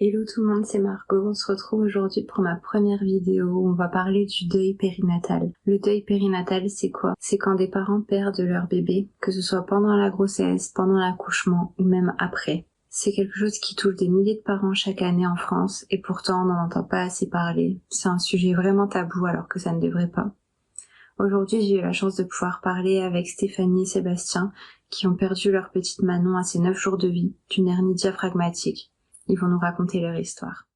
Hello tout le monde, c'est Margot. On se retrouve aujourd'hui pour ma première vidéo où on va parler du deuil périnatal. Le deuil périnatal, c'est quoi? C'est quand des parents perdent leur bébé, que ce soit pendant la grossesse, pendant l'accouchement ou même après. C'est quelque chose qui touche des milliers de parents chaque année en France et pourtant on n'en entend pas assez parler. C'est un sujet vraiment tabou alors que ça ne devrait pas. Aujourd'hui, j'ai eu la chance de pouvoir parler avec Stéphanie et Sébastien qui ont perdu leur petite Manon à ses 9 jours de vie d'une hernie diaphragmatique. Ils vont nous raconter leur histoire.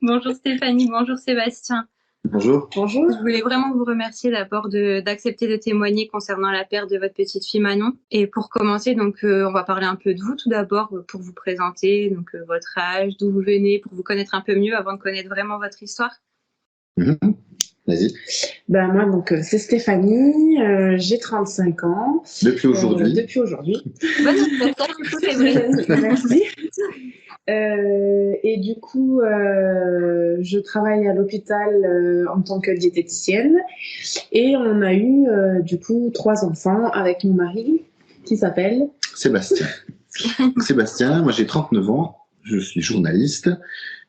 Bonjour Stéphanie, bonjour Sébastien. Bonjour. Bonjour. Je voulais vraiment vous remercier d'abord d'accepter de témoigner concernant la perte de votre petite fille Manon. Et pour commencer, on va parler un peu de vous tout d'abord pour vous présenter, votre âge, d'où vous venez, pour vous connaître un peu mieux avant de connaître vraiment votre histoire. Vas-y. Moi, c'est Stéphanie, j'ai 35 ans. Depuis aujourd'hui. Depuis aujourd'hui. Bonne anniversaire, du coup, c'est vrai. Merci. Et du coup, je travaille à l'hôpital en tant que diététicienne. Et on a eu, du coup, 3 enfants avec mon mari, qui s'appelle Sébastien. Sébastien, moi j'ai 39 ans, je suis journaliste.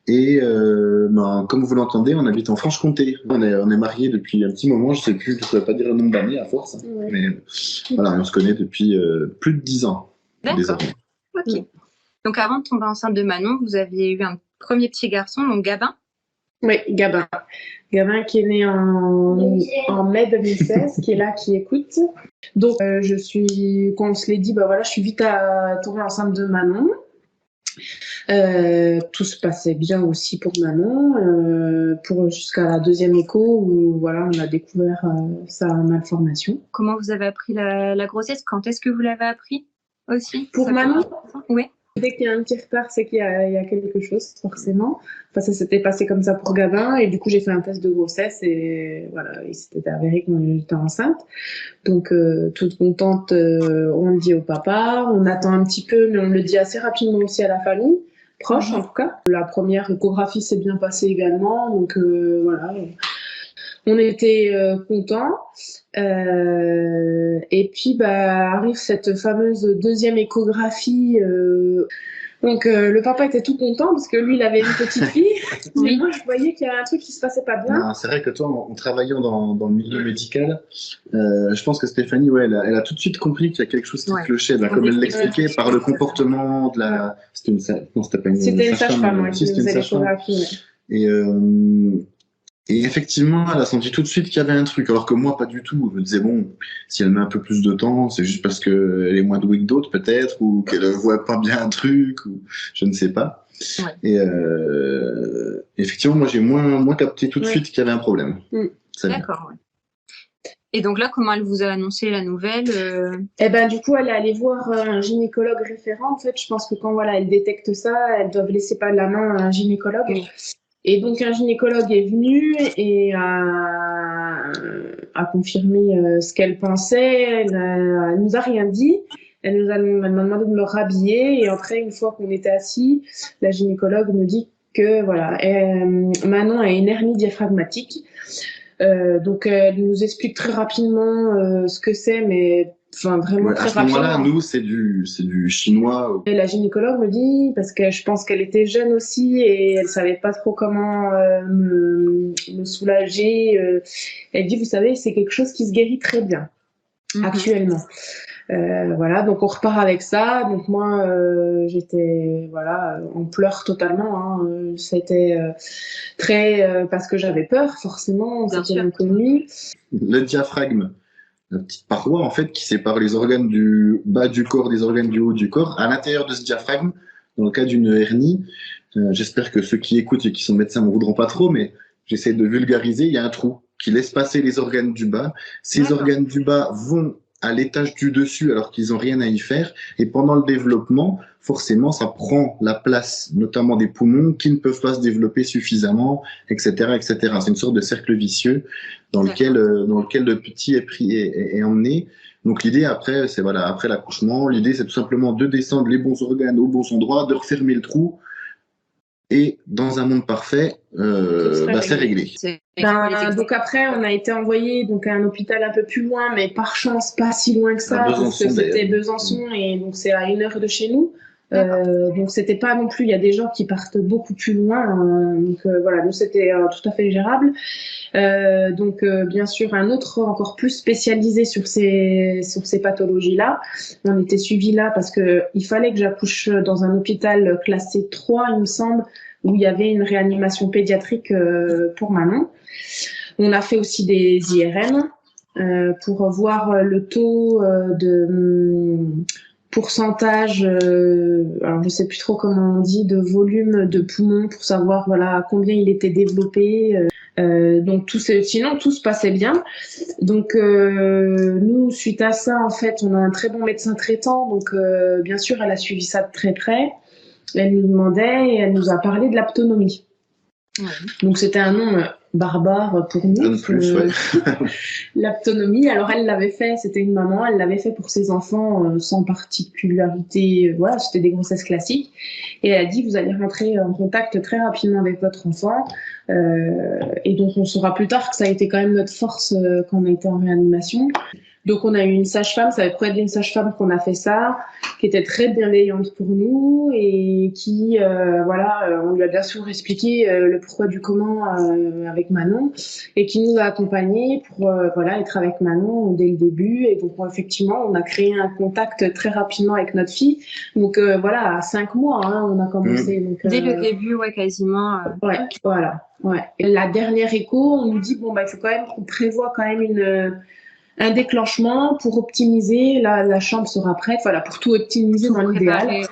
Et comme vous l'entendez, on habite en Franche-Comté. On est mariés depuis un petit moment, je sais plus, je ne saurais pas dire le nombre d'années à force. Ouais. Mais voilà, on se connaît depuis plus de 10 ans. D'accord. Ok. Donc avant de tomber enceinte de Manon, vous aviez eu un premier petit garçon, donc Gabin. Oui, Gabin. Gabin qui est né en mai 2016, qui est là, qui écoute. Donc quand on se l'est dit, je suis vite à tomber enceinte de Manon. Tout se passait bien aussi pour Manon, jusqu'à la deuxième écho où on a découvert sa malformation. Comment vous avez appris la grossesse? Quand est-ce que vous l'avez appris aussi? Pour Manon? Oui. Dès qu'il y a un petit retard, c'est qu'il y a quelque chose, forcément. Enfin, ça s'était passé comme ça pour Gabin, et du coup, j'ai fait un test de grossesse, et voilà, il s'était avéré qu'on était enceinte. Donc, toute contente, on le dit au papa, on attend un petit peu, mais on le dit assez rapidement aussi à la famille, proche en tout cas. La première échographie s'est bien passée également, donc voilà. On était contents. Et puis arrive cette fameuse deuxième échographie. Donc le papa était tout content parce que lui il avait une petite fille. Mais moi je voyais qu'il y avait un truc qui se passait pas bien. Non, c'est vrai que toi, en travaillant dans le milieu médical, je pense que Stéphanie, elle a tout de suite compris qu'il y a quelque chose qui clochait. Comme elle l'expliquait, par le comportement de la... C'était une sage-femme, qui faisait l'échographie. Et effectivement, elle a senti tout de suite qu'il y avait un truc, alors que moi, pas du tout. Je me disais, bon, si elle met un peu plus de temps, c'est juste parce qu'elle est moins douée que d'autres, peut-être, ou qu'elle voit pas bien un truc, ou je ne sais pas. Ouais. Et effectivement, moi, j'ai moins capté tout de suite qu'il y avait un problème. D'accord, ouais. Et donc là, comment elle vous a annoncé la nouvelle Du coup, elle est allée voir un gynécologue référent. En fait, je pense que quand elle détecte ça, elles doivent laisser pas la main à un gynécologue. Oui. Et donc un gynécologue est venu et a confirmé ce qu'elle pensait. Elle nous a rien dit. Elle m'a demandé de me rhabiller et après, une fois qu'on était assis, la gynécologue nous dit que Manon a une hernie diaphragmatique. Donc elle nous explique très rapidement ce que c'est, mais vraiment très rapidement. À ce moment-là, nous, c'est du chinois. Et la gynécologue me dit, parce que je pense qu'elle était jeune aussi et elle savait pas trop comment me soulager. Elle dit, vous savez, c'est quelque chose qui se guérit très bien actuellement. Voilà, donc on repart avec ça. Donc moi, j'étais en pleurs totalement. C'était très parce que j'avais peur, forcément, c'était inconnu. Le diaphragme, la petite paroi en fait qui sépare les organes du bas du corps des organes du haut du corps. À l'intérieur de ce diaphragme, dans le cas d'une hernie, j'espère que ceux qui écoutent et qui sont médecins ne voudront pas trop, mais j'essaie de vulgariser. Il y a un trou qui laisse passer les organes du bas. Ces organes du bas vont à l'étage du dessus alors qu'ils n'ont rien à y faire. Et pendant le développement, forcément, ça prend la place, notamment des poumons qui ne peuvent pas se développer suffisamment, etc., etc. C'est une sorte de cercle vicieux dans lequel le petit est emmené. Donc l'idée après, c'est après l'accouchement, l'idée c'est tout simplement de descendre les bons organes aux bons endroits, de refermer le trou. Et dans un monde parfait, c'est réglé. Donc après, on a été envoyé à un hôpital un peu plus loin, mais par chance pas si loin que ça, parce que c'était Besançon et donc c'est à 1 heure de chez nous. Donc c'était pas non plus, il y a des gens qui partent beaucoup plus loin, donc voilà, nous c'était tout à fait gérable. Donc bien sûr un autre encore plus spécialisé sur ces pathologies-là. On était suivi là parce que il fallait que j'accouche dans un hôpital classé 3, il me semble, où il y avait une réanimation pédiatrique pour Manon. On a fait aussi des IRM pour voir le taux de pourcentage, alors je sais plus trop comment on dit, de volume de poumon pour savoir voilà combien il était développé. Donc sinon tout se passait bien. Donc nous suite à ça en fait on a un très bon médecin traitant. Donc bien sûr elle a suivi ça de très près. Elle nous demandait et elle nous a parlé de l'aptonomie. Ouais. Donc c'était un nom barbare pour nous. L'aptonomie, alors elle l'avait fait, c'était une maman, elle l'avait fait pour ses enfants sans particularité, voilà, c'était des grossesses classiques. Et elle a dit, vous allez rentrer en contact très rapidement avec votre enfant. Et donc on saura plus tard que ça a été quand même notre force quand on a été en réanimation. Donc on a eu une sage-femme, ça avait près d'une sage-femme qu'on a fait ça, qui était très bienveillante pour nous et qui, on lui a bien sûr expliqué le pourquoi du comment avec Manon et qui nous a accompagnés pour être avec Manon dès le début. Et donc effectivement, on a créé un contact très rapidement avec notre fille. Donc à 5 mois, on a commencé. Donc, dès le début, quasiment. Ouais, voilà. Ouais. Et la dernière écho, on nous dit il faut quand même qu'on prévoit quand même un déclenchement pour optimiser, la chambre sera prête, pour tout optimiser dans l'idéal.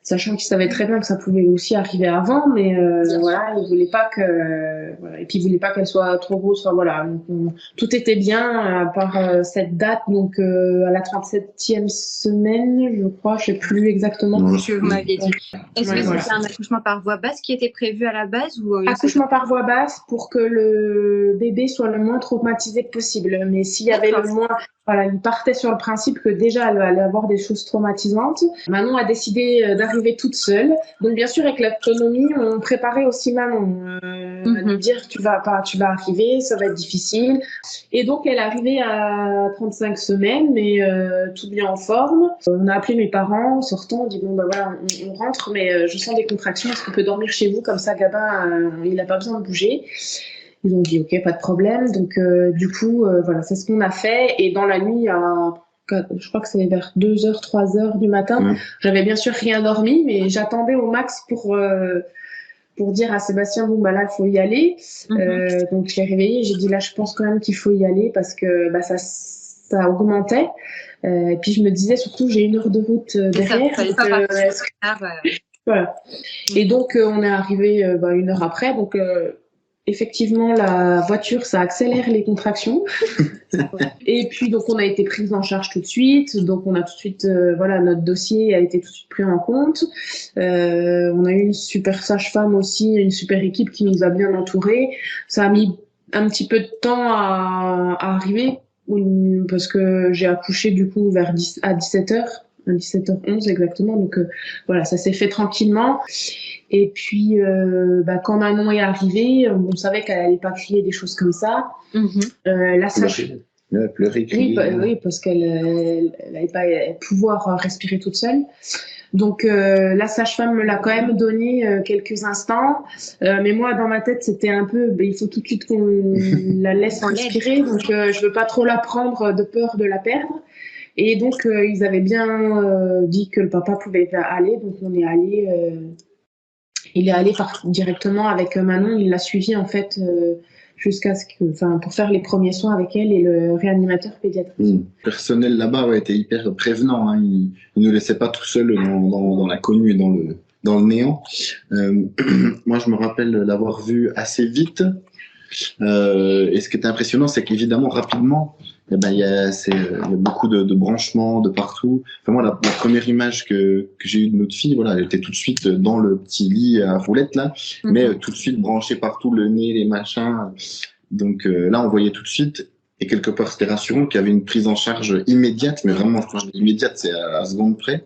Sachant qu'ils savaient très bien que ça pouvait aussi arriver avant, mais ils voulaient pas que, et puis ils voulaient pas qu'elle soit trop grosse. Donc, tout était bien à part cette date, donc à la 37e semaine, je crois, je sais plus exactement. Ce que vous m'aviez dit. Est-ce que c'était un accouchement par voie basse qui était prévu à la base ou accouchement par voie basse pour que le bébé soit le moins traumatisé possible. Mais s'il y avait le moins, il partait sur le principe que déjà elle allait avoir des choses traumatisantes. Manon a décidé d'arriver toute seule. Donc bien sûr avec l'autonomie, on préparait aussi Manon à lui dire tu vas arriver, ça va être difficile. Et donc elle est arrivée à 35 semaines, mais tout bien en forme. On a appelé mes parents en sortant, on dit on rentre, mais je sens des contractions, est-ce qu'on peut dormir chez vous comme ça, Gabin, il n'a pas besoin de bouger. Ils ont dit ok, pas de problème. Donc du coup, c'est ce qu'on a fait. Et dans la nuit, je crois que c'est vers 2h, 3h du matin, j'avais bien sûr rien dormi, mais j'attendais au max pour dire à Sébastien, là, il faut y aller. Donc je l'ai réveillé, j'ai dit là, je pense quand même qu'il faut y aller parce que ça augmentait. Et puis je me disais surtout, j'ai 1 heure de route derrière. Voilà. Et donc on est arrivé 1 heure après. Donc effectivement, la voiture, ça accélère les contractions. Et puis, donc, on a été prise en charge tout de suite. Donc, on a tout de suite, notre dossier a été tout de suite pris en compte. On a eu une super sage-femme aussi, une super équipe qui nous a bien entourés. Ça a mis un petit peu de temps à arriver parce que j'ai accouché du coup à 17h, à 17h11 exactement. Donc, ça s'est fait tranquillement. Et puis, quand Manon est arrivée, on savait qu'elle allait pas crier des choses comme ça. La sage... pleurer, crier. Oui, parce qu'elle n'allait pas pouvoir respirer toute seule. Donc, la sage-femme me l'a quand même donné quelques instants. Mais moi, dans ma tête, c'était un peu, il faut tout de suite qu'on la laisse respirer. Donc, je veux pas trop la prendre de peur de la perdre. Et donc, ils avaient bien dit que le papa pouvait aller. Donc, on est allé... Il est allé directement avec Manon, il l'a suivi en fait jusqu'à pour faire les premiers soins avec elle et le réanimateur pédiatrique. Le personnel là-bas était hyper prévenant, il ne laissait pas tout seul dans l'inconnu et dans le néant. Moi, je me rappelle l'avoir vu assez vite. Et ce qui est impressionnant, c'est qu'évidemment, rapidement, il y a beaucoup de branchements de partout. Enfin, moi, la première image que j'ai eue de notre fille, elle était tout de suite dans le petit lit à roulette, là, mais tout de suite branchée partout, le nez, les machins. Donc là, on voyait tout de suite, et quelque part, c'était rassurant qu'il y avait une prise en charge immédiate, mais vraiment, immédiate, c'est à seconde près.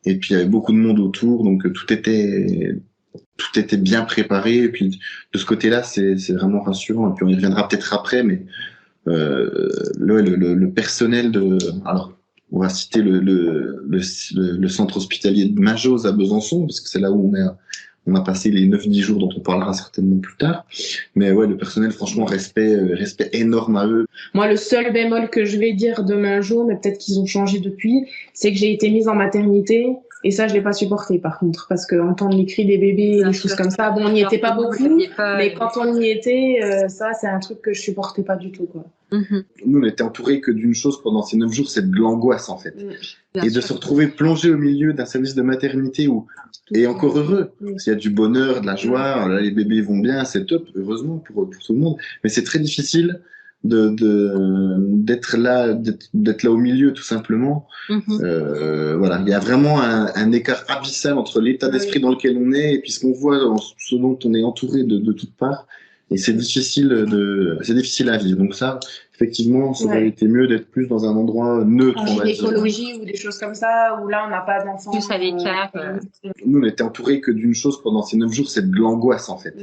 Et puis, il y avait beaucoup de monde autour, donc tout était bien préparé. Et puis, de ce côté-là, c'est vraiment rassurant. Et puis, on y reviendra peut-être après, mais le personnel alors On va citer le centre hospitalier de Majos à Besançon, parce que c'est là où on a passé les 9-10 jours dont on parlera certainement plus tard. Mais ouais, le personnel, franchement, respect énorme à eux. Moi, le seul bémol que je vais dire de Majo, mais peut-être qu'ils ont changé depuis, c'est que j'ai été mise en maternité. Et ça, je l'ai pas supporté, par contre, parce que entendre les cris des bébés, des choses comme ça, bon, on n'y était pas beaucoup, mais quand on y était, ça, c'est un truc que je supportais pas du tout, quoi. Nous, on était entourés que d'une chose pendant ces 9 jours, c'est de l'angoisse, en fait. Et de se retrouver plongé au milieu d'un service de maternité où, et encore heureux, s'il y a du bonheur, de la joie, là, les bébés vont bien, c'est top, heureusement pour tout le monde, mais c'est très difficile d'être là au milieu, tout simplement. Voilà, il y a vraiment un écart abyssal entre l'état d'esprit dans lequel on est et puis ce qu'on voit, ce dont on est entouré de toutes parts. Et c'est difficile à vivre. Donc ça, effectivement, ça aurait été mieux d'être plus dans un endroit neutre, en gynécologie ou des choses comme ça, où là, on n'a pas d'enfants. Plus à l'écart. Nous, on était entourés que d'une chose pendant ces 9 jours, c'est de l'angoisse, en fait.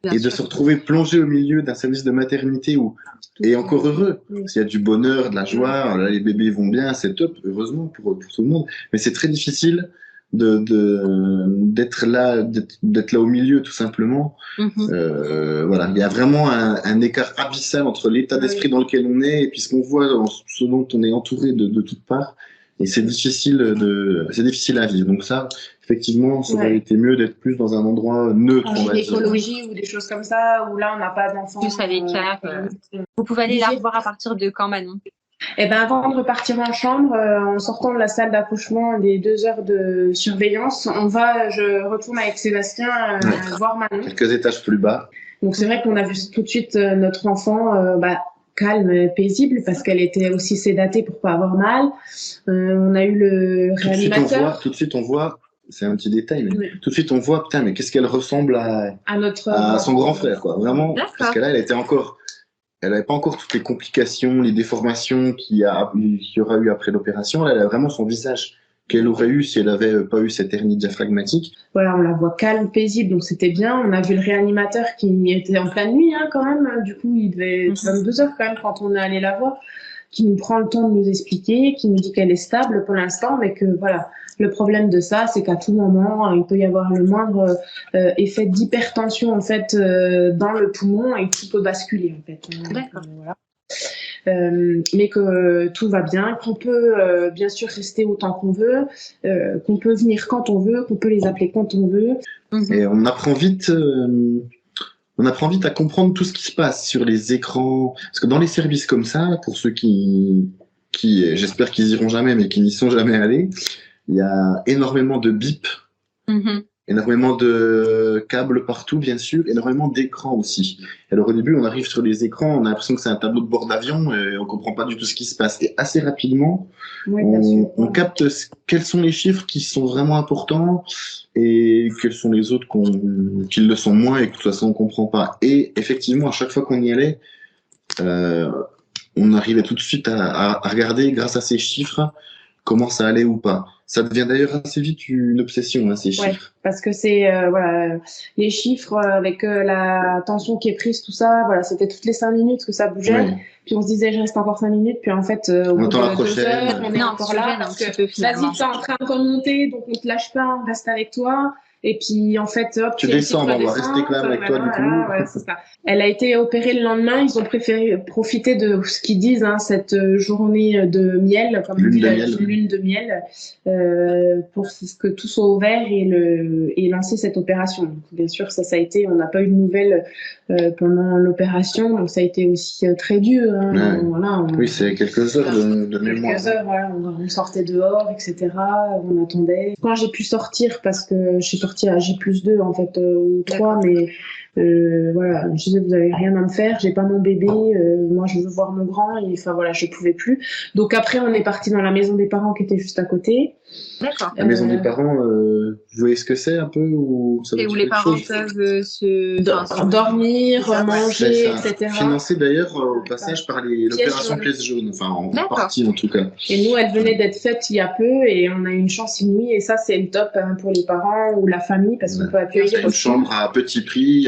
Et de se retrouver plongé au milieu d'un service de maternité où, et encore heureux, s'il y a du bonheur, de la joie, là, les bébés vont bien, c'est top, heureusement pour tout le monde. Mais c'est très difficile d'être là au milieu, tout simplement. Voilà, il y a vraiment un écart abyssal entre l'état d'esprit dans lequel on est et puis ce qu'on voit, ce dont on est entouré de toutes parts. Et c'est difficile à vivre. Donc ça, effectivement, ça aurait été mieux d'être plus dans un endroit neutre. En gynécologie ou des choses comme ça, où là, on n'a pas d'enfants. Plus à l'écart. Vous pouvez aller la revoir à partir de quand, Manon? Eh ben, avant de repartir en chambre, en sortant de la salle d'accouchement des 2 heures de surveillance, je retourne avec Sébastien voir Manon. Quelques étages plus bas. Donc c'est vrai qu'on a vu tout de suite notre enfant calme, paisible, parce qu'elle était aussi sédatée pour pas avoir mal. On a eu le réanimateur. Tout de suite on voit, c'est un petit détail, mais tout de suite on voit, putain, mais qu'est-ce qu'elle ressemble à son grand frère, quoi. Vraiment, parce que là, elle n'avait pas encore toutes les complications, les déformations qu'il y aura eu après l'opération. Là, elle a vraiment son visage qu'elle aurait eu si elle n'avait pas eu cette hernie diaphragmatique. Voilà, on la voit calme, paisible, donc c'était bien. On a vu le réanimateur qui était en pleine nuit, quand même. Du coup, il devait être 22 heures quand même quand on est allé la voir, qui nous prend le temps de nous expliquer, qui nous dit qu'elle est stable pour l'instant, mais que voilà. Le problème de ça, c'est qu'à tout moment, il peut y avoir le moindre effet d'hypertension en fait dans le poumon et tout peut basculer en fait. D'accord. Voilà. Mais que tout va bien, qu'on peut bien sûr rester autant qu'on veut, qu'on peut venir quand on veut, qu'on peut les appeler quand on veut. Et on apprend vite à comprendre tout ce qui se passe sur les écrans, parce que dans les services comme ça, pour ceux qui j'espère qu'ils iront jamais, mais qui n'y sont jamais allés. Il y a énormément de bips, énormément de câbles partout, bien sûr, énormément d'écrans aussi. Alors au début, on arrive sur les écrans, on a l'impression que c'est un tableau de bord d'avion et on comprend pas du tout ce qui se passe. Et assez rapidement, on capte quels sont les chiffres qui sont vraiment importants et quels sont les autres qui le sont moins et que de toute façon on comprend pas. Et effectivement, à chaque fois qu'on y allait, on arrivait tout de suite à regarder grâce à ces chiffres comment ça allait ou pas. Ça devient d'ailleurs assez vite une obsession, ces chiffres. Ouais, parce que c'est les chiffres avec la tension qui est prise, tout ça, voilà, c'était toutes les 5 minutes que ça bougeait. Ouais. Puis on se disait, je reste encore 5 minutes. Puis en fait, au bout de 2 heures, on est encore là. Parce que vas-y, t'es en train de remonter, donc on te lâche pas, on reste avec toi. Et puis, en fait, hop, tu descends, on va rester quand même avec toi, du coup. Ouais, c'est ça. Elle a été opérée le lendemain. Ils ont préféré profiter de ce qu'ils disent, cette journée de miel, comme on dit, lune de miel, pour que tout soit ouvert et lancer cette opération. Donc, bien sûr, ça a été, on n'a pas eu de nouvelles pendant l'opération, donc ça a été aussi très dur. Ouais. Voilà, oui, c'est quelques heures de mémoire. Quelques heures, voilà, on sortait dehors, etc. On attendait. Quand j'ai pu sortir, parce que je suis sortie à J+2 en fait ou 3, mais voilà, je disais vous avez rien à me faire, j'ai pas mon bébé, moi je veux voir mon grand, et enfin voilà, je pouvais plus. Donc après on est parti dans la maison des parents qui était juste à côté. D'accord. La maison des parents, vous voyez ce que c'est un peu ou ça vous Et dit où les quelque parents chose? peuvent Dormir, C'est ça, ouais. C'est manger, ça. etc. Financé d'ailleurs au passage par l'opération jaune. Pièce jaune, enfin en D'accord. partie en tout cas. Et nous, elle venait d'être faite il y a peu et on a eu une chance inouïe. Et ça, c'est le top pour les parents ou la famille parce qu'on peut accueillir C'est une aussi. chambre à petit prix.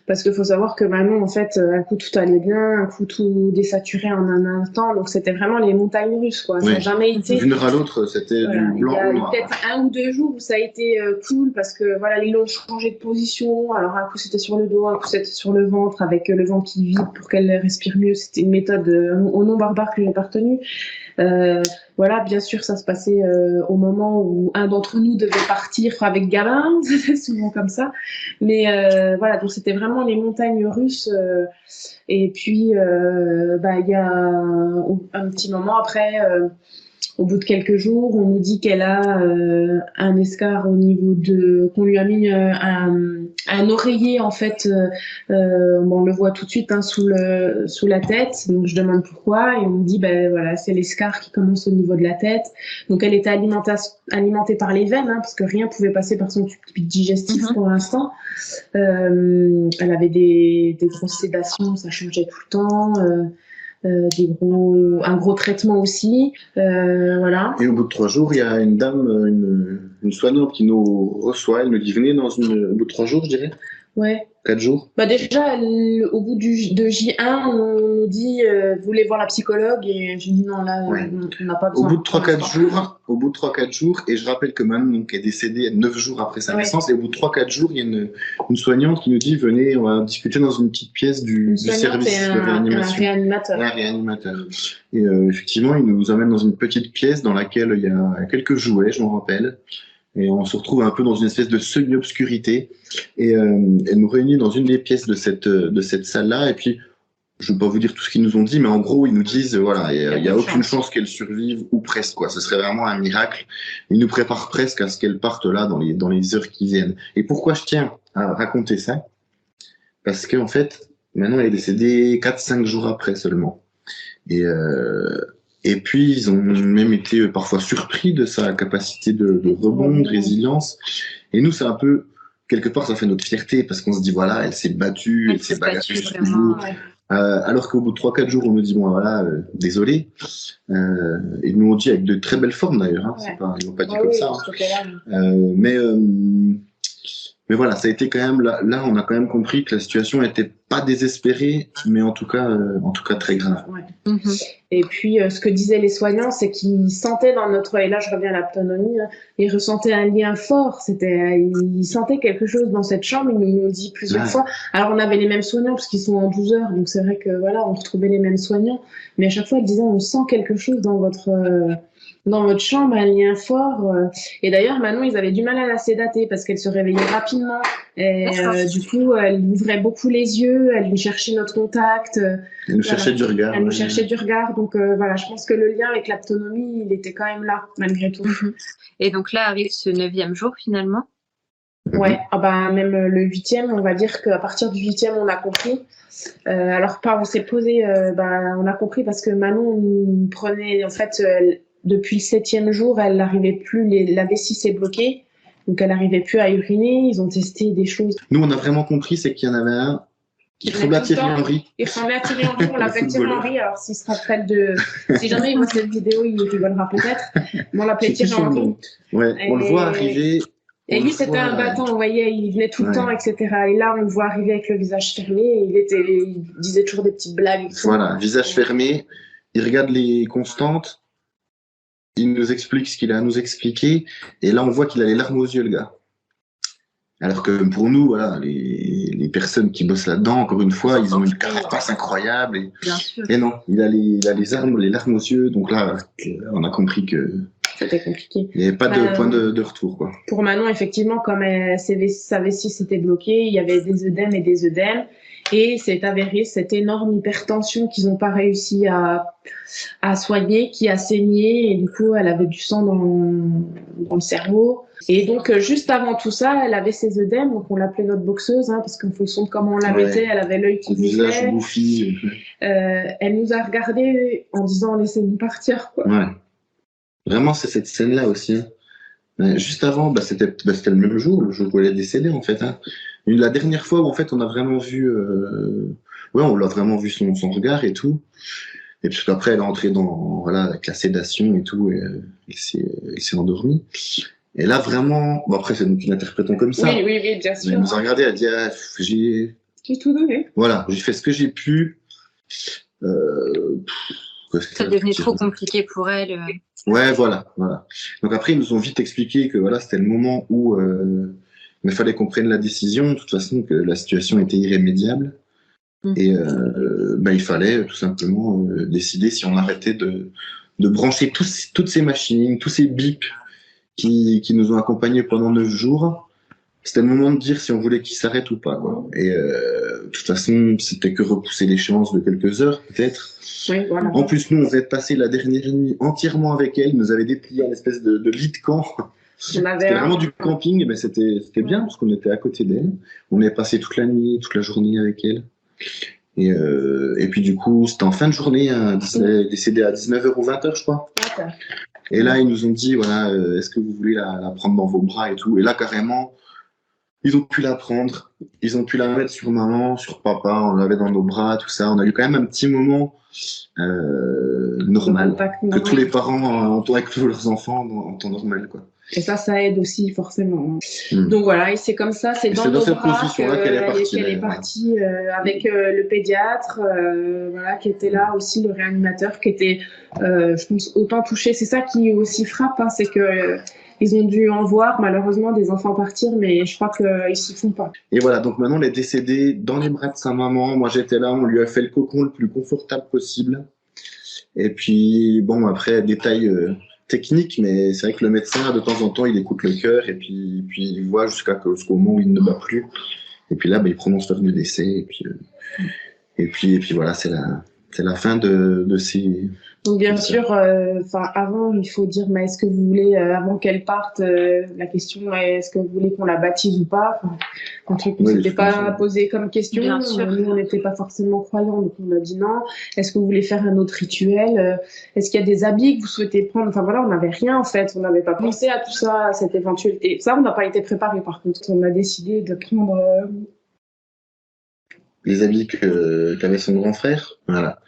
Parce qu'il faut savoir que Manon, en fait, un coup tout allait bien, un coup tout désaturé en un instant. Donc c'était vraiment les montagnes russes, quoi. Ça n'a Oui. jamais été. D'une heure à l'autre, c'était Voilà. du Il blanc y au a eu noir. peut-être 1 ou 2 jours où ça a été cool parce que voilà, ils l'ont changé de position. Alors un coup c'était sur le dos, un coup c'était sur le ventre avec le ventre qui vide pour qu'elle respire mieux. C'était une méthode au nom barbare que j'ai pas retenue. Voilà, bien sûr, ça se passait au moment où un d'entre nous devait partir avec Gabin, c'était souvent comme ça. Mais voilà, donc c'était vraiment les montagnes russes. Et puis, il y a un petit moment après, au bout de quelques jours, on nous dit qu'elle a un escar au niveau qu'on lui a mis un oreiller en fait. On le voit tout de suite sous la tête. Donc je demande pourquoi et on me dit voilà, c'est l'escar qui commence au niveau de la tête. Donc elle était alimentée par les veines parce que rien pouvait passer par son tube digestif pour l'instant. Elle avait des grosses sédations, ça changeait tout le temps. Un gros traitement aussi, voilà. Et au bout de 3 jours, il y a une dame, une soignante qui nous reçoit. Elle nous dit venez au bout de 3 jours, je dirais. Ouais. 4 jours. Déjà, au bout de J1, on nous dit vous voulez voir la psychologue et je dis non, là, Ouais. on n'a pas besoin. Au bout de 3-4 jours, et je rappelle que Manon donc, est décédée 9 jours après sa naissance, et au bout de 3-4 jours, il y a une soignante qui nous dit venez, on va discuter dans une petite pièce du service de réanimation. Un réanimateur. Et effectivement, il nous amène dans une petite pièce dans laquelle il y a quelques jouets, je m'en rappelle. Et on se retrouve un peu dans une espèce de semi-obscurité. Et elle nous réunit dans une des pièces de cette salle-là. Et puis, je ne vais pas vous dire tout ce qu'ils nous ont dit, mais en gros, ils nous disent, voilà, il n'y a aucune chance qu'elle survive, ou presque, quoi. Ce serait vraiment un miracle. Ils nous préparent presque à ce qu'elle parte là dans les heures qui viennent. Et pourquoi je tiens à raconter ça? Parce qu'en fait, maintenant, elle est décédée 4-5 jours après seulement. Et puis, ils ont même été parfois surpris de sa capacité de rebond, de résilience. Et nous, c'est un peu, quelque part, ça fait notre fierté, parce qu'on se dit, voilà, elle s'est battue, elle s'est bagarrée chaque jour. Ouais. Alors qu'au bout de 3-4 jours, on nous dit, bon, voilà, désolé. Ils nous ont dit avec de très belles formes, d'ailleurs. Hein, Ouais. ils n'ont pas dit comme ça. Mais voilà, ça a été quand même, là, on a quand même compris que la situation n'était pas désespérée, mais en tout cas très grave. Ouais. Et puis, ce que disaient les soignants, c'est qu'ils sentaient dans notre, et là je reviens à l'autonomie, ils ressentaient un lien fort. Ils sentaient quelque chose dans cette chambre. Ils nous l'ont dit plusieurs fois. Alors, on avait les mêmes soignants parce qu'ils sont en 12 heures, donc c'est vrai que voilà, on retrouvait les mêmes soignants. Mais à chaque fois, ils disaient, on sent quelque chose dans votre chambre, un lien fort. Et d'ailleurs, Manon, ils avaient du mal à la sédater parce qu'elle se réveillait rapidement. Et du coup, elle ouvrait beaucoup les yeux, elle nous cherchait notre contact. Elle nous cherchait du regard. Elle nous cherchait du regard. Donc voilà, je pense que le lien avec l'autonomie, il était quand même là, malgré tout. Et donc là arrive ce 9e jour finalement. Ouais, même le 8e, on va dire qu'à partir du 8e, on a compris. Alors, on s'est posé, on a compris parce que Manon nous prenait, en fait, depuis le 7e jour, elle n'arrivait plus, la vessie s'est bloquée, donc elle n'arrivait plus à uriner. Ils ont testé des choses. Nous, on a vraiment compris, c'est qu'il y en avait un qui ressemblait à Thierry Henry. Il ressemblait à Thierry Henry, on l'appelle Thierry Henry. Alors, s'il se rappelle si jamais il voit cette vidéo, il rigolera peut-être. Mais on l'appelait Thierry Henry. Ouais, on le voit arriver. Et lui, c'était un battant, vous voyez, il venait tout le temps, etc. Et là, on le voit arriver avec le visage fermé. Il disait toujours des petites blagues. Voilà, visage fermé. Il regarde les constantes. Il nous explique ce qu'il a à nous expliquer. Et là, on voit qu'il a les larmes aux yeux, le gars. Alors que pour nous, voilà, les personnes qui bossent là-dedans, encore une fois, ils ont une carapace incroyable. Et non, il a les larmes aux yeux. Donc là, on a compris que c'était compliqué. Il n'y avait pas de point de retour, quoi. Pour Manon, effectivement, comme sa vessie s'était bloquée, il y avait des œdèmes et des œdèmes. Et c'est avéré cette énorme hypertension qu'ils n'ont pas réussi à soigner, qui a saigné. Et du coup, elle avait du sang dans le cerveau. Et donc, juste avant tout ça, elle avait ses œdèmes. Donc, on l'appelait notre boxeuse, parce qu'en fonction de comment on la mettait, elle avait l'œil qui visage bouffi. Elle nous a regardé en disant, laissez-nous partir, quoi. Ouais. Vraiment, c'est cette scène-là aussi, hein. Juste avant, c'était le même jour, le jour où elle est décédée, en fait, hein. La dernière fois où, en fait, on a vraiment vu, ouais, on l'a vraiment vu son regard et tout. Et puis après, elle est entrée voilà, avec la sédation et tout, et elle s'est endormie. Et là, vraiment, bon, après, c'est nous qui l'interprétons comme ça. Oui, oui, oui, bien Mais sûr. elle nous a regardé, elle a dit, ah, J'ai tout donné. voilà, j'ai fait ce que j'ai pu. Euh, Ça devenait trop compliqué pour elle. Ouais, voilà. Donc après, ils nous ont vite expliqué que voilà, c'était le moment où il fallait qu'on prenne la décision, de toute façon, que la situation était irrémédiable. Et il fallait tout simplement décider si on arrêtait de brancher toutes ces machines, tous ces bips qui nous ont accompagnés pendant 9 jours. C'était le moment de dire si on voulait qu'ils s'arrêtent ou pas, quoi. Et de toute façon, c'était que repousser l'échéance de quelques heures, peut-être. Oui, voilà. En plus, nous, on avait passé la dernière nuit entièrement avec elle. Ils nous avait déplié un espèce de lit de camp. C'était vraiment du camping, mais c'était bien parce qu'on était à côté d'elle. On avait passé toute la nuit, toute la journée avec elle. Et puis du coup, c'était en fin de journée, hein, elle est décédée à 19h ou 20h, je crois. Okay. Et là, ils nous ont dit, voilà, est-ce que vous voulez la prendre dans vos bras et tout. Et là, carrément, ils ont pu la prendre, ils ont pu la mettre sur maman, sur papa, on l'avait dans nos bras, tout ça. On a eu quand même un petit moment normal, que tous les parents ont avec tous leurs enfants en temps normal, quoi. Et ça aide aussi forcément. Donc voilà, et c'est comme ça, c'est dans nos bras qu'elle est partie avec le pédiatre, voilà, qui était là aussi, le réanimateur, qui était, je pense, autant touché. C'est ça qui aussi frappe, hein, c'est que ils ont dû en voir malheureusement des enfants partir, mais je crois qu'ils s'y font pas. Et voilà, donc maintenant elle est décédée dans les bras de sa maman. Moi j'étais là, on lui a fait le cocon le plus confortable possible. Et puis bon, après détail technique, mais c'est vrai que le médecin de temps en temps il écoute le cœur et puis il voit jusqu'au moment où il ne bat plus. Et puis là, il prononce l'heure du décès. Et puis voilà, c'est la fin de ces. Donc bien sûr, avant, il faut dire, mais est-ce que vous voulez, avant qu'elle parte, la question est, est-ce que vous voulez qu'on la baptise ou pas? Un truc qu'on s'était pas posé comme question. Bien sûr. Nous, on n'était pas forcément croyants, donc on a dit non. Est-ce que vous voulez faire un autre rituel? Est-ce qu'il y a des habits que vous souhaitez prendre? Enfin voilà, on n'avait rien en fait. On n'avait pas pensé à tout ça, à cette éventualité. Ça, on n'a pas été préparé par contre. On a décidé de prendre les habits qu'avait son grand frère. Voilà.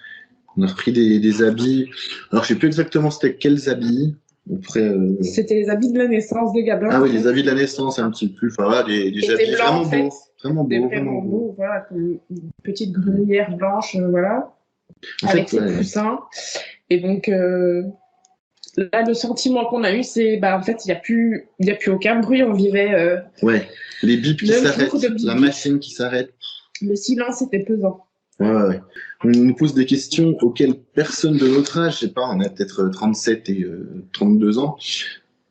On a repris des habits. Alors, je sais plus exactement c'était quels habits. Après, C'était les habits de la naissance de Gabin. Ah oui, les habits de la naissance, un petit peu. Enfin, voilà, des habits vraiment beaux. Vraiment beaux. Voilà, comme une petite grenouillère blanche, voilà. En avec fait, ses coussins. Et donc, là, le sentiment qu'on a eu, c'est, en fait, il n'y a plus aucun bruit. On vivait. Ouais, les bips qui s'arrêtent, la machine qui s'arrête. Le silence était pesant. Ouais. On nous pose des questions auxquelles personne de notre âge, je sais pas, on a peut-être 37 et 32 ans.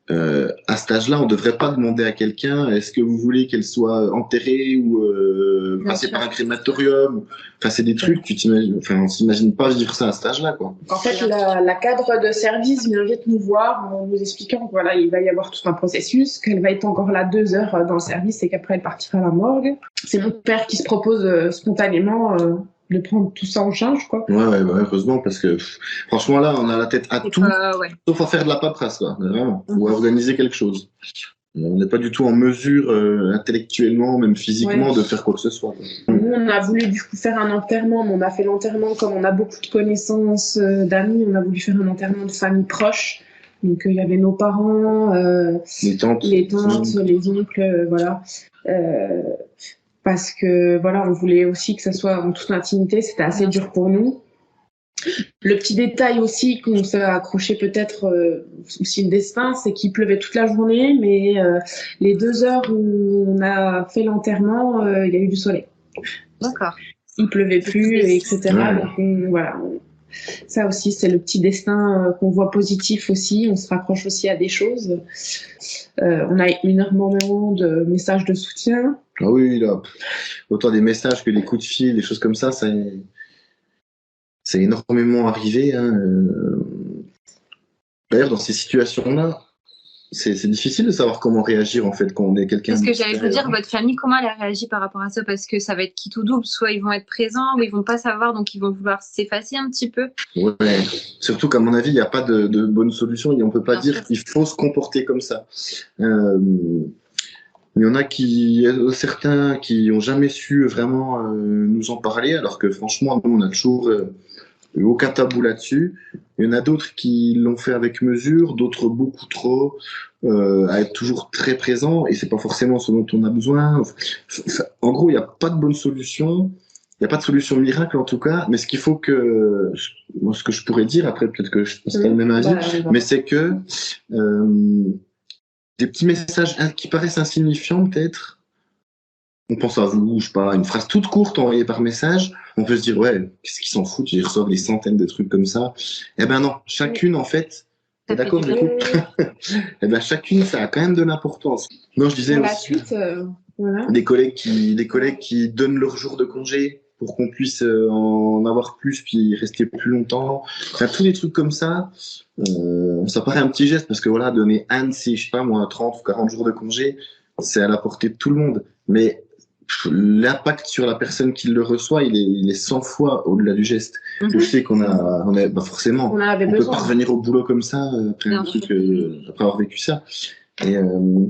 À cet âge-là, on devrait pas demander à quelqu'un est-ce que vous voulez qu'elle soit enterrée ou passée par un crématorium. Enfin, c'est des trucs, on s'imagine pas vivre ça à cet âge-là, quoi. En fait, la cadre de service vient vite nous voir en nous expliquant que voilà, il va y avoir tout un processus, qu'elle va être encore là 2 heures dans le service et qu'après elle partira à la morgue. C'est mon père qui se propose spontanément de prendre tout ça en charge, quoi. Ouais, heureusement, parce que franchement, là, on a la tête à tout, sauf à faire de la paperasse, quoi, vraiment, ou à organiser quelque chose. On n'est pas du tout en mesure, intellectuellement, même physiquement, de faire quoi que ce soit, quoi. Nous, on a voulu du coup faire un enterrement, mais on a fait l'enterrement, comme on a beaucoup de connaissances d'amis, on a voulu faire un enterrement de famille proche. Donc, il y avait nos parents, les tantes, les oncles, voilà. Parce que voilà, on voulait aussi que ça soit en toute intimité, c'était assez dur pour nous. Le petit détail aussi qu'on s'est accroché peut-être aussi le destin, c'est qu'il pleuvait toute la journée, mais les 2 heures où on a fait l'enterrement, il y a eu du soleil. D'accord. Il pleuvait plus, etc. Ouais. Donc voilà. Ça aussi, c'est le petit destin qu'on voit positif aussi. On se raccroche aussi à des choses. On a énormément de messages de soutien. Ah oui, là, autant des messages que des coups de fil, des choses comme ça, c'est énormément arrivé, hein. D'ailleurs, dans ces situations-là, c'est difficile de savoir comment réagir en fait quand on est quelqu'un Parce que de j'allais vous dire, extérieur. votre famille, comment elle a réagi par rapport à ça? Parce que ça va être qui tout double. Soit ils vont être présents, ou ils vont pas savoir, donc ils vont vouloir s'effacer un petit peu. Ouais. Surtout qu'à mon avis, il n'y a pas de bonne solution et on peut pas Bien dire sûr. qu'il faut se comporter comme ça. Euh, il y en a certains qui ont jamais su vraiment nous en parler, alors que franchement, nous, on a toujours eu aucun tabou là-dessus. Il y en a d'autres qui l'ont fait avec mesure, d'autres beaucoup trop, à être toujours très présent, et c'est pas forcément ce dont on a besoin. En gros, il n'y a pas de bonne solution. Il n'y a pas de solution miracle en tout cas, mais ce qu'il faut que, moi, ce que je pourrais dire, après peut-être que je pense pas le même avis, mais c'est que des petits messages qui paraissent insignifiants peut-être, on pense à vous, je sais pas, une phrase toute courte envoyée par message, on peut se dire ouais, qu'est-ce qu'ils s'en foutent, ils reçoivent des centaines de trucs comme ça. Eh ben non, chacune en fait, t'es Ça fait d'accord du du coup? Eh ben chacune, ça a quand même de l'importance. Non, je disais Pour la aussi, suite, voilà. des collègues qui donnent leur jour de congé pour qu'on puisse en avoir plus puis rester plus longtemps. Enfin, tous les trucs comme ça paraît un petit geste parce que voilà, donner un de ces, je sais pas moi, 30 ou 40 jours de congé, c'est à la portée de tout le monde. Mais l'impact sur la personne qui le reçoit, il est 100 fois au-delà du geste. Je sais bah forcément, On en avait on peut besoin. pas revenir au boulot comme ça après Bien un truc, sûr. après avoir vécu ça. Et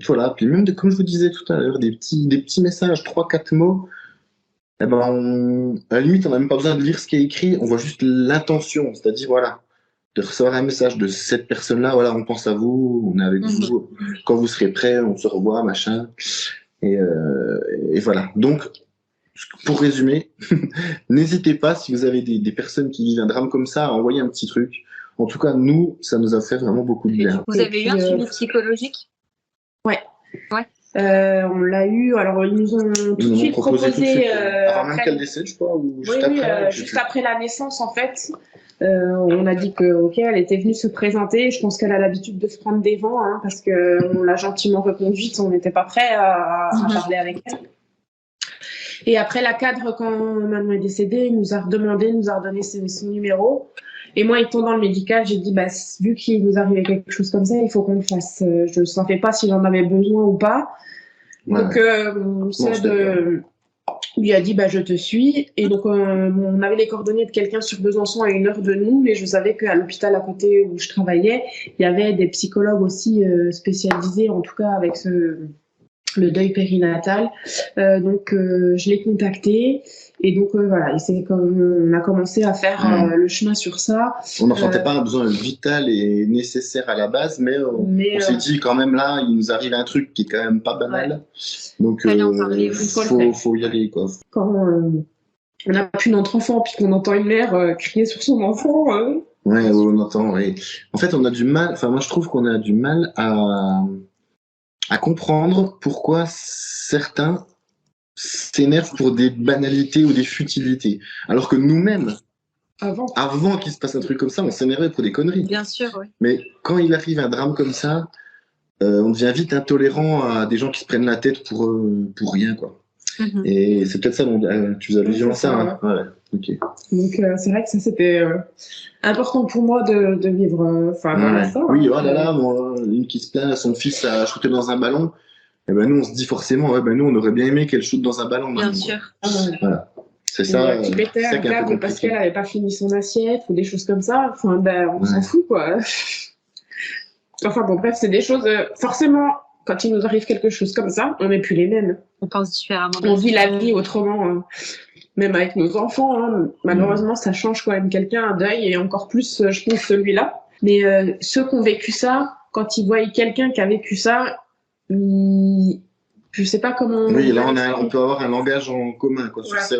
voilà, puis même comme je vous disais tout à l'heure, des petits messages, 3-4 mots, eh ben à la limite, on n'a même pas besoin de lire ce qui est écrit, on voit juste l'intention, c'est-à-dire voilà, de recevoir un message de cette personne-là, voilà, on pense à vous, on est avec vous, quand vous serez prêts, on se revoit, machin. Et, et voilà. Donc, pour résumer, n'hésitez pas si vous avez des personnes qui vivent un drame comme ça à envoyer un petit truc. En tout cas, nous, ça nous a fait vraiment beaucoup de bien. Vous avez eu un suivi psychologique? Ouais. Ouais. On l'a eu. Alors, ils nous ont tout de suite proposé. Avant même qu'elle décède, je crois, ou juste après. Juste après la naissance, en fait. On a dit que, ok, elle était venue se présenter. Je pense qu'elle a l'habitude de se prendre des vents, hein, parce que on l'a gentiment reconduite. On n'était pas prêt à parler avec elle. Et après, la cadre, quand maman est décédée, nous a redonné son numéro. Et moi, étant dans le médical, j'ai dit, bah, vu qu'il nous arrivait quelque chose comme ça, il faut qu'on le fasse. Je ne savais pas si j'en avais besoin ou pas. Ouais. Donc, lui a dit, bah, je te suis. Et donc, on avait les coordonnées de quelqu'un sur Besançon à 1 heure de nous, mais je savais qu'à l'hôpital à côté où je travaillais, il y avait des psychologues aussi spécialisés, en tout cas avec le deuil périnatal. Donc, je l'ai contacté. Et donc, voilà, on a commencé à faire le chemin sur ça. On n'en sentait pas un besoin vital et nécessaire à la base, mais on s'est dit quand même là, il nous arrive un truc qui est quand même pas banal. Ouais. Donc, faut y aller, quoi. Quand on n'a plus notre enfant, puis qu'on entend une mère crier sur son enfant. Ouais, on entend, oui. En fait, on a du mal, enfin, moi je trouve qu'on a du mal à comprendre pourquoi certains s'énervent pour des banalités ou des futilités. Alors que nous-mêmes, avant qu'il se passe un truc comme ça, on s'énervait pour des conneries. Bien sûr, oui. Mais quand il arrive un drame comme ça, on devient vite intolérant à des gens qui se prennent la tête pour rien, quoi. Et c'est peut-être ça dont tu vous avais dit ça, hein. Ouais. Okay. Donc c'est vrai que ça c'était important pour moi de vivre voilà, ça. Oui, oh là là, moi, une qui se plaint, son fils a shooté dans un ballon. Et ben nous on se dit forcément, ouais, ben nous on aurait bien aimé qu'elle shoote dans un ballon. Bien sûr. Voilà. C'est ça. Qui pétait un câble parce qu'elle avait pas fini son assiette ou des choses comme ça. Enfin, ben on s'en fout, quoi. Enfin bon, bref, c'est des choses. Forcément, quand il nous arrive quelque chose comme ça, on n'est plus les mêmes. On pense différemment. On vit la vie autrement. Même avec nos enfants, hein. Malheureusement, ça change quand même quelqu'un, un deuil, et encore plus, je pense, celui-là. Mais ceux qui ont vécu ça, quand ils voient quelqu'un qui a vécu ça, je sais pas comment... Oui, là, on peut avoir un langage en commun, quoi, sur ces...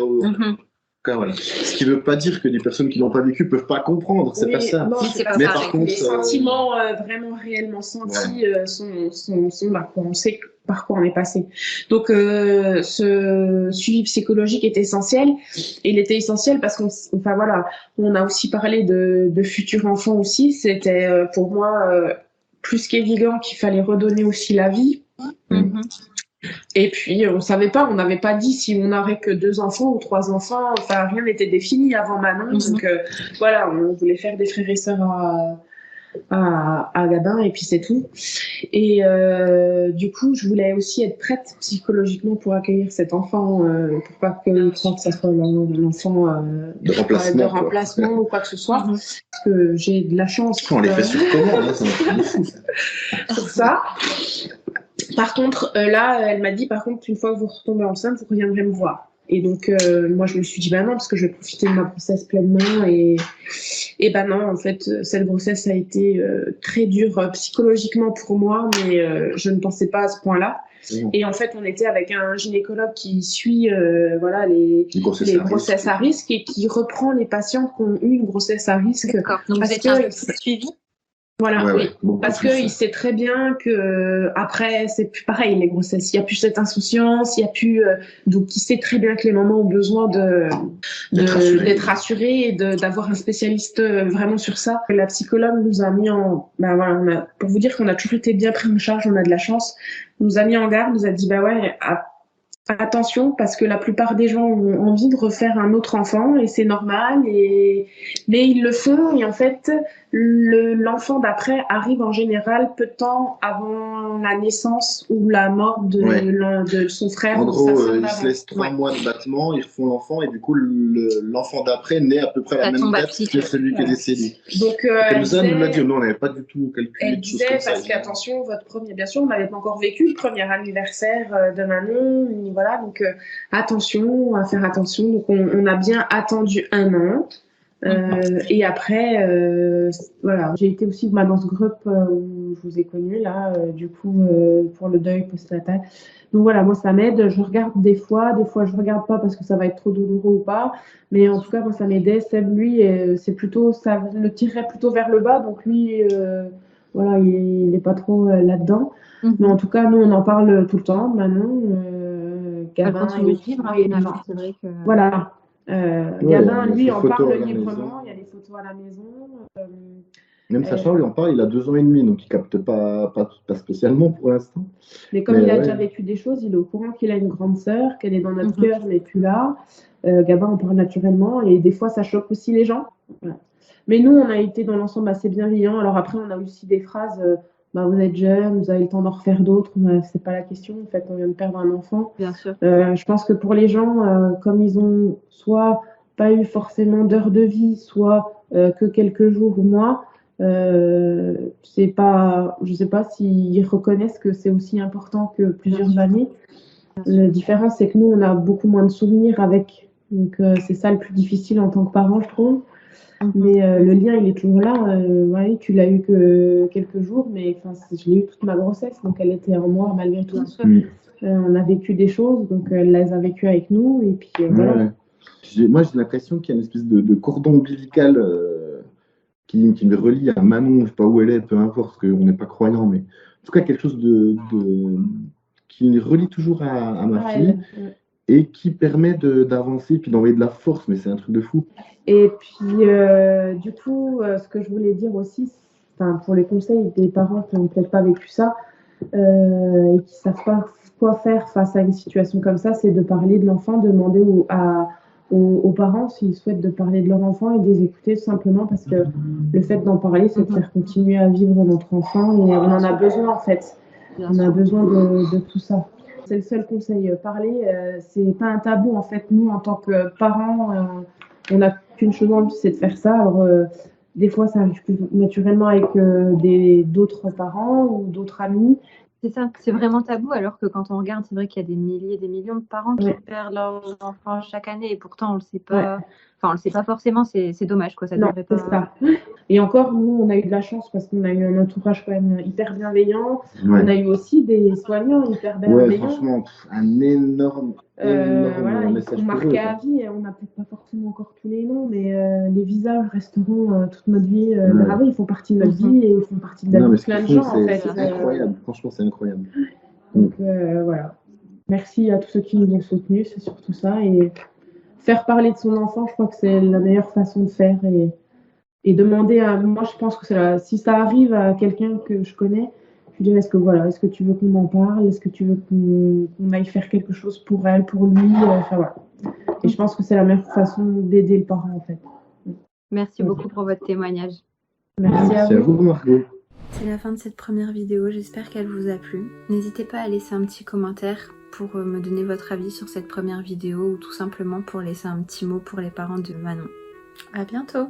Voilà. Ce qui ne veut pas dire que des personnes qui l'ont pas vécu peuvent pas comprendre, c'est pas ça. Non, c'est pas mais ça. par contre, les sentiments vraiment réellement sentis sont là, on sait par quoi on est passé. Donc ce suivi psychologique est essentiel. Et il était essentiel parce on a aussi parlé de futurs enfants aussi. C'était pour moi plus qu'évident qu'il fallait redonner aussi la vie. Et puis, on n'avait pas dit si on n'aurait que 2 enfants ou 3 enfants. Enfin, rien n'était défini avant Manon. Donc, voilà, on voulait faire des frères et sœurs à Gabin et puis c'est tout. Et du coup, je voulais aussi être prête psychologiquement pour accueillir cet enfant, pour pas qu'il croie que ça soit l'enfant De de remplacement, quoi. remplacement ou quoi que ce soit. Parce que j'ai de la chance. On les fait sur commande, hein, c'est un truc de fou, ça. Sur ça. Par contre, là, elle m'a dit, par contre, une fois que vous retombez enceinte, vous reviendrez me voir. Et donc, moi, je me suis dit, bah non, parce que je vais profiter de ma grossesse pleinement. Et bah non, en fait, cette grossesse a été très dure psychologiquement pour moi, mais je ne pensais pas à ce point-là. Et en fait, on était avec un gynécologue qui suit voilà, les grossesses à risque et qui reprend les patientes qui ont eu une grossesse à risque. D'accord. Donc, vous étiez un peu suivi. Voilà, Ouais, oui. Parce qu'il sait très bien que après c'est plus pareil les grossesses. Il y a plus cette insouciance, il y a plus donc il sait très bien que les mamans ont besoin d'être rassurées et d'avoir un spécialiste vraiment sur ça. La psychologue nous a mis en voilà, pour vous dire qu'on a toujours été bien pris en charge, on a de la chance. Nous a mis en garde, nous a dit bah ouais, attention parce que la plupart des gens ont envie de refaire un autre enfant et c'est normal mais ils le font et en fait l'enfant d'après arrive en général peu de temps avant la naissance ou la mort de son frère. En ou gros, sa sœur ils se laissent 3 mois de battement, ils refont l'enfant et du coup l'enfant d'après naît à peu près à la même date que celui qui est décédé. Donc comme ça, nous l'a dit, non, on n'avait pas du tout calculé. Elle disait parce qu'attention, votre premier, bien sûr, on n'avait pas encore vécu le premier anniversaire de Manon, voilà, donc attention, à faire attention. Donc on a bien attendu 1 an. Et après, voilà, j'ai été aussi dans ce groupe où je vous ai connu là, du coup, pour le deuil postnatal. Donc voilà, moi ça m'aide. Je regarde des fois je regarde pas parce que ça va être trop douloureux ou pas. Mais en tout cas, moi ça m'aidait. Seb, lui, c'est plutôt, ça le tirerait plutôt vers le bas. Donc lui, voilà, il est pas trop là-dedans. Mais en tout cas, nous on en parle tout le temps. Manon, Gabin, c'est vrai que voilà. Gabin, lui, en parle librement. Il y a des photos à la maison. Même Sacha, lui, en parle, il a 2 ans et demi, donc il capte pas spécialement pour l'instant. Mais comme il a déjà vécu des choses, il est au courant qu'il a une grande sœur, qu'elle est dans notre cœur, mais plus là. Gabin en parle naturellement et des fois, ça choque aussi les gens. Voilà. Mais nous, on a été dans l'ensemble assez bienveillants. Alors après, on a aussi des phrases... vous êtes jeune, vous avez le temps d'en refaire d'autres, c'est pas la question. En fait, on vient de perdre un enfant. Bien sûr. Je pense que pour les gens, comme ils ont soit pas eu forcément d'heures de vie, soit que quelques jours ou mois, c'est pas, je sais pas s'ils reconnaissent que c'est aussi important que plusieurs années. La différence, c'est que nous, on a beaucoup moins de souvenirs avec. Donc, c'est ça le plus difficile en tant que parent, je trouve. Mais le lien, il est toujours là. Ouais, tu l'as eu que quelques jours, mais je l'ai eu toute ma grossesse, donc elle était en moi malgré tout. On a vécu des choses, donc elle les a vécues avec nous, et puis voilà. Moi, j'ai l'impression qu'il y a une espèce de cordon ombilical qui me relie à Manon, je ne sais pas où elle est, peu importe, parce qu'on n'est pas croyant, mais en tout cas quelque chose qui relie toujours à ma fille. Et qui permet d'avancer puis d'envoyer de la force, mais c'est un truc de fou. Et puis, du coup, ce que je voulais dire aussi, pour les conseils des parents qui n'ont peut-être pas vécu ça et qui ne savent pas quoi faire face à une situation comme ça, c'est de parler de l'enfant, demander aux parents s'ils souhaitent de parler de leur enfant et de les écouter tout simplement parce que le fait d'en parler, c'est de faire continuer à vivre notre enfant et on en a besoin en fait. On a besoin de tout ça. C'est le seul conseil. Parler, c'est pas un tabou en fait. Nous, en tant que parents, on n'a qu'une chose envie, c'est de faire ça. Alors, des fois, ça arrive plus naturellement avec d'autres parents ou d'autres amis. C'est ça, c'est vraiment tabou, alors que quand on regarde, c'est vrai qu'il y a des milliers, des millions de parents qui perdent leurs enfants chaque année, et pourtant on le sait pas. Enfin, on le sait pas forcément, c'est dommage, quoi. Ça devrait pas. C'est ça. Et encore, nous, on a eu de la chance parce qu'on a eu un entourage quand même hyper bienveillant. On a eu aussi des soignants hyper bienveillants. Ouais, franchement, un énorme voilà, message ils sont marqués à vie. On n'a peut-être pas forcément encore tous les noms, mais les visages resteront toute notre vie. Ils font partie de notre vie et ils font partie de la vie de plein de gens, en fait. C'est incroyable, franchement, c'est incroyable. Donc, voilà. Merci à tous ceux qui nous ont soutenus, c'est surtout ça. Et faire parler de son enfant, je crois que c'est la meilleure façon de faire. Et demander à... Moi, je pense que si ça arrive à quelqu'un que je connais, je dirais, est-ce que tu veux qu'on en parle? Est-ce que tu veux qu'on aille faire quelque chose pour elle, pour lui? Voilà. Et je pense que c'est la meilleure façon d'aider le parent, en fait. Merci beaucoup pour votre témoignage. Merci à Merci à vous. vous, Margot. C'est la fin de cette première vidéo, j'espère qu'elle vous a plu. N'hésitez pas à laisser un petit commentaire pour me donner votre avis sur cette première vidéo ou tout simplement pour laisser un petit mot pour les parents de Manon. À bientôt!